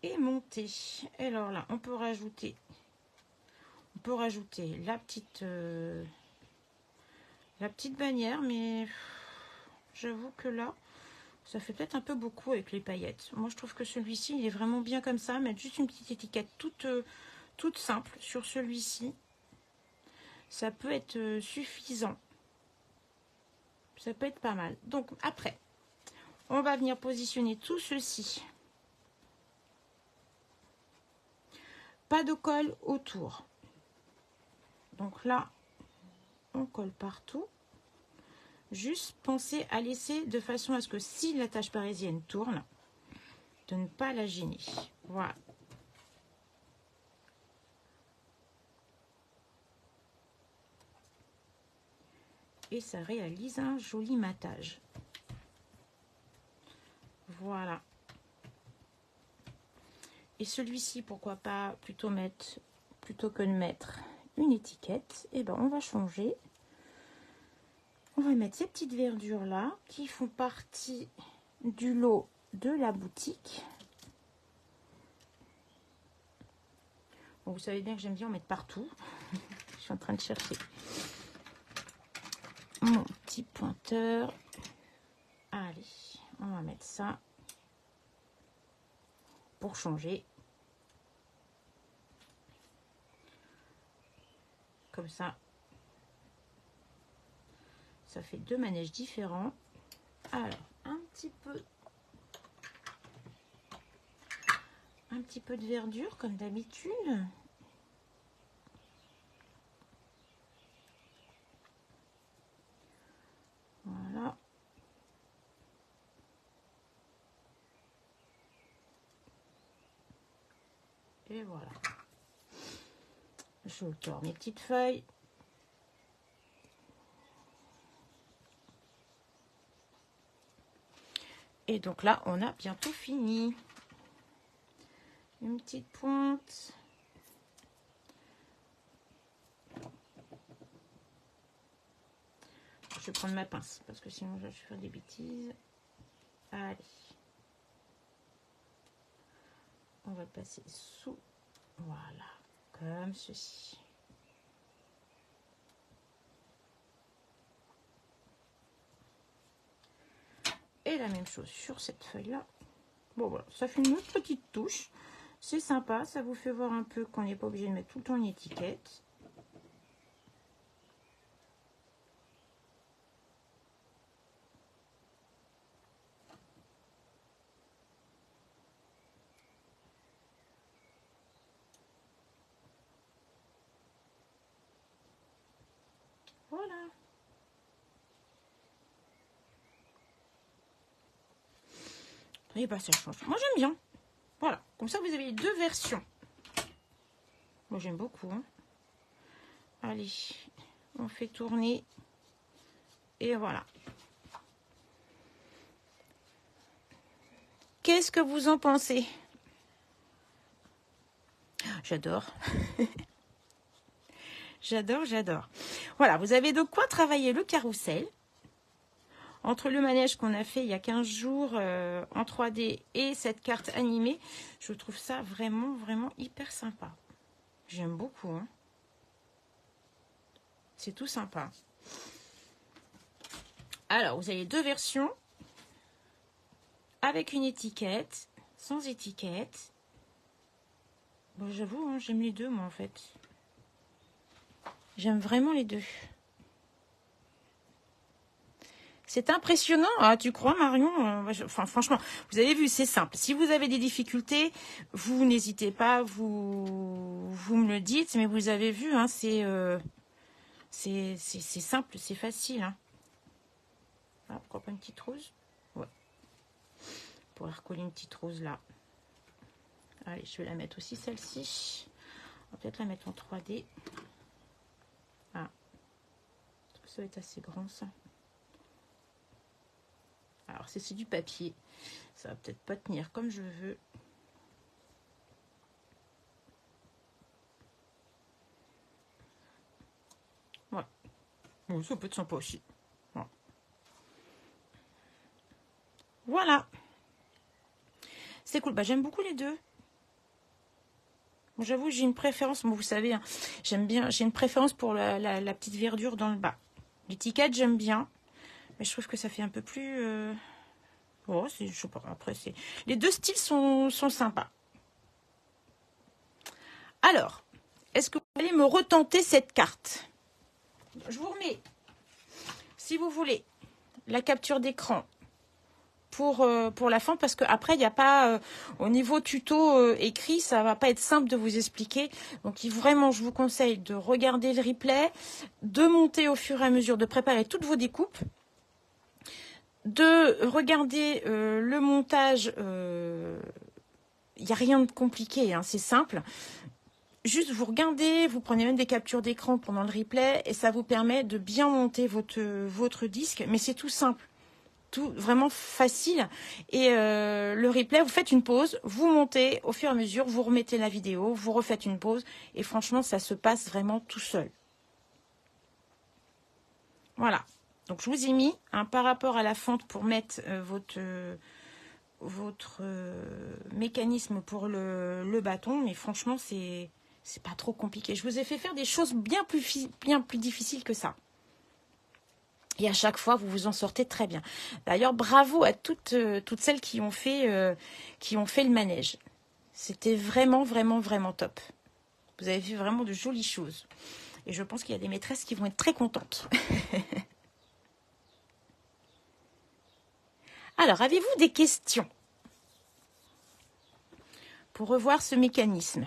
est monté. Et alors là, on peut rajouter la petite bannière, mais j'avoue que là, ça fait peut-être un peu beaucoup avec les paillettes. Moi, je trouve que celui-ci, il est vraiment bien comme ça. Mettre juste une petite étiquette toute simple sur celui-ci, ça peut être suffisant. Ça peut être pas mal. Donc, après, on va venir positionner tout ceci. Pas de colle autour. Donc là, on colle partout. Juste pensez à laisser de façon à ce que si la tache parisienne tourne, de ne pas la gêner. Voilà. Et ça réalise un joli matage. Voilà. Et celui-ci, pourquoi pas plutôt que de mettre une étiquette, et ben on va changer. On va mettre ces petites verdures là qui font partie du lot de la boutique. Bon, vous savez bien que j'aime bien en mettre partout. Je suis en train de chercher mon petit pointeur. Allez, on va mettre ça pour changer. Comme ça. Ça fait deux manèges différents. Alors, un petit peu de verdure comme d'habitude. Voilà. Et voilà. Je tords mes petites feuilles. Et donc là, on a bientôt fini. Une petite pointe. Je vais prendre ma pince parce que sinon je vais faire des bêtises. Allez. On va le passer sous. Voilà. Comme ceci. Et la même chose sur cette feuille-là. Bon, voilà. Ça fait une autre petite touche. C'est sympa. Ça vous fait voir un peu qu'on n'est pas obligé de mettre tout le temps une étiquette. Voilà. Et bah ça change. Moi j'aime bien. Voilà. Comme ça vous avez les deux versions. Moi j'aime beaucoup. Hein. Allez, on fait tourner. Et voilà. Qu'est-ce que vous en pensez? J'adore. J'adore, j'adore. Voilà, vous avez de quoi travailler le carrousel. Entre le manège qu'on a fait il y a 15 jours en 3D et cette carte animée, je trouve ça vraiment, vraiment hyper sympa. J'aime beaucoup. Hein. C'est tout sympa. Alors, vous avez deux versions. Avec une étiquette, sans étiquette. Bon, j'avoue, hein, j'aime les deux, moi, en fait. J'aime vraiment les deux. C'est impressionnant, ah, tu crois Marion? Enfin, franchement, vous avez vu, c'est simple. Si vous avez des difficultés, vous n'hésitez pas, vous me le dites. Mais vous avez vu, hein, c'est simple, c'est facile. Hein. Ah, pourquoi pas une petite rose? Ouais. On pourrait recoller une petite rose là. Allez, je vais la mettre aussi celle-ci. On va peut-être la mettre en 3D. Ah, ça va être assez grand ça. Alors, c'est du papier. Ça va peut-être pas tenir comme je veux. Voilà. Bon, ça peut être sympa aussi. Voilà. C'est cool. Bah, j'aime beaucoup les deux. Bon, j'avoue, j'ai une préférence. Bon, vous savez, hein, j'aime bien. J'ai une préférence pour la petite verdure dans le bas. L'étiquette, j'aime bien. Mais je trouve que ça fait un peu plus... Oh, je sais pas. Après, c'est... Les deux styles sont sympas. Alors, est-ce que vous allez me retenter cette carte? Je vous remets, si vous voulez, la capture d'écran pour la fin, parce qu'après, il n'y a pas, au niveau tuto écrit, ça va pas être simple de vous expliquer. Donc, vraiment, je vous conseille de regarder le replay, de monter au fur et à mesure, de préparer toutes vos découpes, de regarder le montage. Il n'y a rien de compliqué, hein, c'est simple. Juste, vous regardez, vous prenez même des captures d'écran pendant le replay et ça vous permet de bien monter votre disque. Mais c'est tout simple, tout vraiment facile. Et le replay, vous faites une pause, vous montez au fur et à mesure, vous remettez la vidéo, vous refaites une pause. Et franchement, ça se passe vraiment tout seul. Voilà. Donc, je vous ai mis par rapport à la fente pour mettre votre mécanisme pour le bâton. Mais franchement, c'est pas trop compliqué. Je vous ai fait faire des choses bien plus difficiles que ça. Et à chaque fois, vous vous en sortez très bien. D'ailleurs, bravo à toutes celles qui ont fait le manège. C'était vraiment, vraiment, vraiment top. Vous avez vu vraiment de jolies choses. Et je pense qu'il y a des maîtresses qui vont être très contentes. Alors, avez-vous des questions pour revoir ce mécanisme?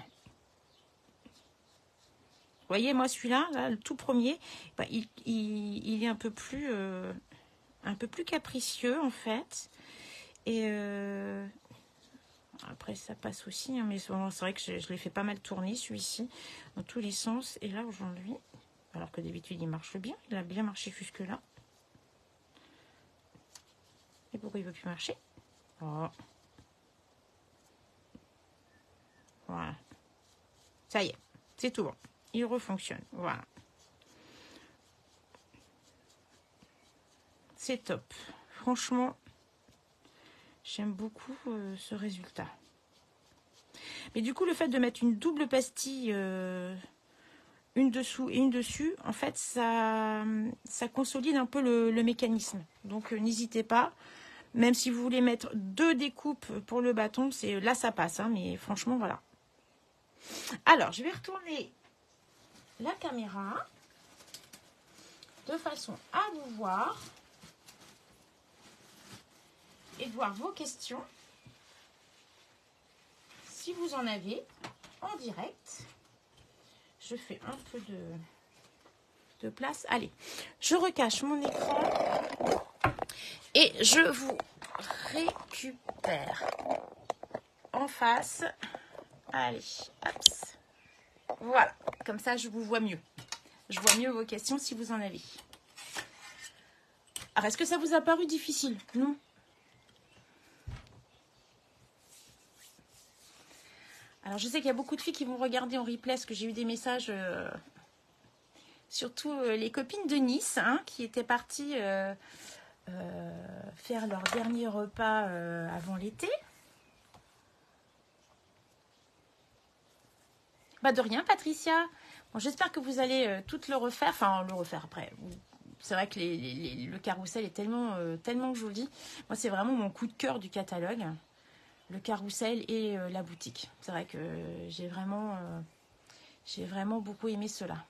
Vous voyez, moi, celui-là, là, le tout premier, bah, il est un peu plus capricieux, en fait. Et après, ça passe aussi. Hein, mais c'est vrai que je l'ai fait pas mal tourner, celui-ci, dans tous les sens. Et là, aujourd'hui, alors que d'habitude, il marche bien. Il a bien marché jusque-là. Et pourquoi il ne veut plus marcher? Oh. Voilà. Ça y est, c'est tout bon. Il refonctionne. Voilà. C'est top. Franchement, j'aime beaucoup ce résultat. Mais du coup, le fait de mettre une double pastille, une dessous et une dessus, en fait, ça consolide un peu le mécanisme. Donc, n'hésitez pas. Même si vous voulez mettre deux découpes pour le bâton, là, ça passe. Hein, mais franchement, voilà. Alors, je vais retourner la caméra de façon à vous voir et de voir vos questions, si vous en avez, en direct. Je fais un peu de place. Allez, je recache mon écran et je vous récupère en face. Allez, hop. Voilà, comme ça je vous vois mieux. Je vois mieux vos questions si vous en avez. Alors, est-ce que ça vous a paru difficile? Non? Alors, je sais qu'il y a beaucoup de filles qui vont regarder en replay, parce que j'ai eu des messages, surtout les copines de Nice, hein, qui étaient parties faire leur dernier repas avant l'été. Bah de rien, Patricia. Bon, j'espère que vous allez toutes le refaire. Enfin, le refaire après. C'est vrai que le carrousel est tellement joli. Moi, c'est vraiment mon coup de cœur du catalogue. Le carrousel et la boutique. C'est vrai que j'ai vraiment beaucoup aimé cela.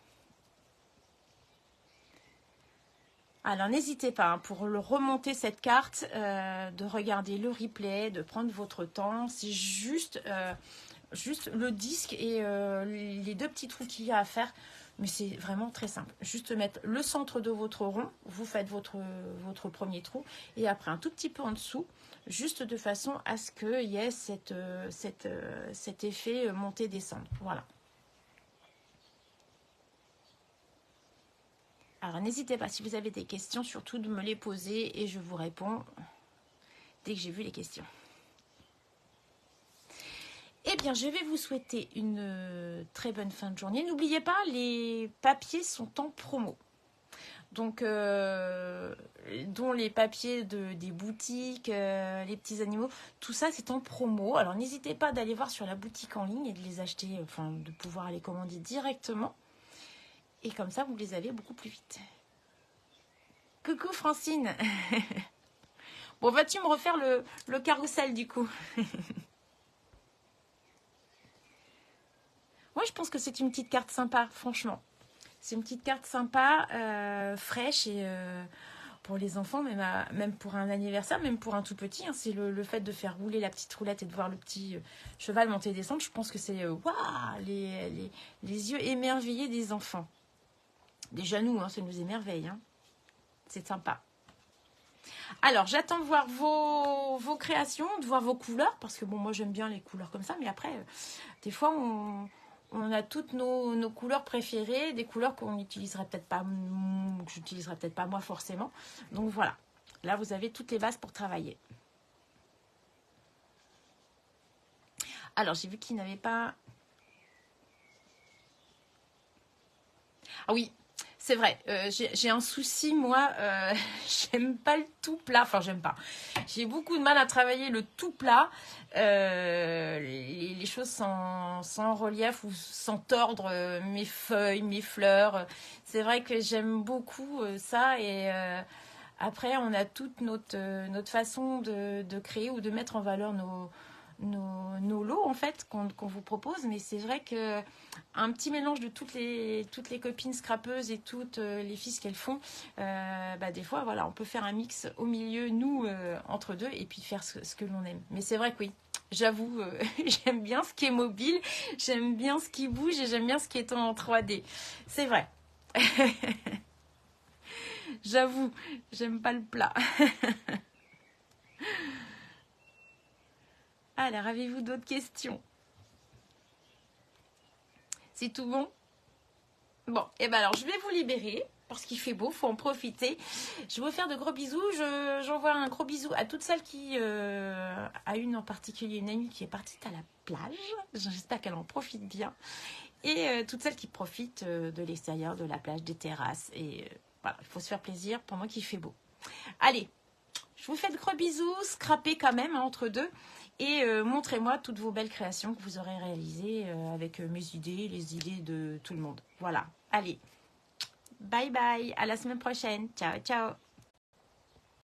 Alors, n'hésitez pas, hein, pour le remonter cette carte, de regarder le replay, de prendre votre temps. C'est juste le disque et les deux petits trous qu'il y a à faire. Mais c'est vraiment très simple. Juste mettre le centre de votre rond, vous faites votre premier trou, et après un tout petit peu en dessous, juste de façon à ce qu'il y ait cet effet monter-descendre. Voilà. Alors n'hésitez pas, si vous avez des questions, surtout de me les poser et je vous réponds dès que j'ai vu les questions. Eh bien, je vais vous souhaiter une très bonne fin de journée. N'oubliez pas, les papiers sont en promo. Donc, dont les papiers des boutiques, les petits animaux, tout ça c'est en promo. Alors, n'hésitez pas d'aller voir sur la boutique en ligne et de les acheter, enfin, de pouvoir les commander directement. Et comme ça, vous les avez beaucoup plus vite. Coucou Francine. Bon, vas-tu me refaire le carrousel du coup? Moi, je pense que c'est une petite carte sympa, franchement. C'est une petite carte sympa, fraîche et pour les enfants, même pour un anniversaire, même pour un tout petit. Hein, c'est le fait de faire rouler la petite roulette et de voir le petit cheval monter et descendre. Je pense que c'est waouh, les yeux émerveillés des enfants. Déjà nous, hein, ça nous émerveille. Hein. C'est sympa. Alors, j'attends de voir vos créations, de voir vos couleurs, parce que bon, moi j'aime bien les couleurs comme ça, mais après, des fois, on a toutes nos couleurs préférées, des couleurs qu'on n'utiliserait peut-être pas, que j'utiliserais peut-être pas moi forcément. Donc voilà, là vous avez toutes les bases pour travailler. Alors, j'ai vu qu'il n'avait pas... Ah oui, c'est vrai, j'ai un souci, moi, j'aime pas le tout plat, enfin j'aime pas. J'ai beaucoup de mal à travailler le tout plat, les choses sans relief ou sans tordre, mes feuilles, mes fleurs. C'est vrai que j'aime beaucoup ça et après on a toute notre façon de créer ou de mettre en valeur nos lots en fait qu'on vous propose, mais c'est vrai que un petit mélange de toutes les copines scrapeuses et toutes les filles qu'elles font, des fois voilà, on peut faire un mix au milieu nous entre deux et puis faire ce que l'on aime. Mais c'est vrai que oui, j'avoue, j'aime bien ce qui est mobile, j'aime bien ce qui bouge et j'aime bien ce qui est en 3D, c'est vrai. J'avoue, j'aime pas le plat. Alors, avez-vous d'autres questions? C'est tout bon? Bon, et ben alors, je vais vous libérer, parce qu'il fait beau, faut en profiter. Je vais vous faire de gros bisous. J'envoie un gros bisou à toutes celles qui... à une en particulier, une amie qui est partie à la plage. J'espère qu'elle en profite bien. Et toutes celles qui profitent de l'extérieur, de la plage, des terrasses. Et voilà, il faut se faire plaisir pendant qu'il fait beau. Allez, je vous fais de gros bisous, scrapez quand même hein, entre deux. Et montrez-moi toutes vos belles créations que vous aurez réalisées avec mes idées, les idées de tout le monde. Voilà, allez, bye bye, à la semaine prochaine. Ciao, ciao.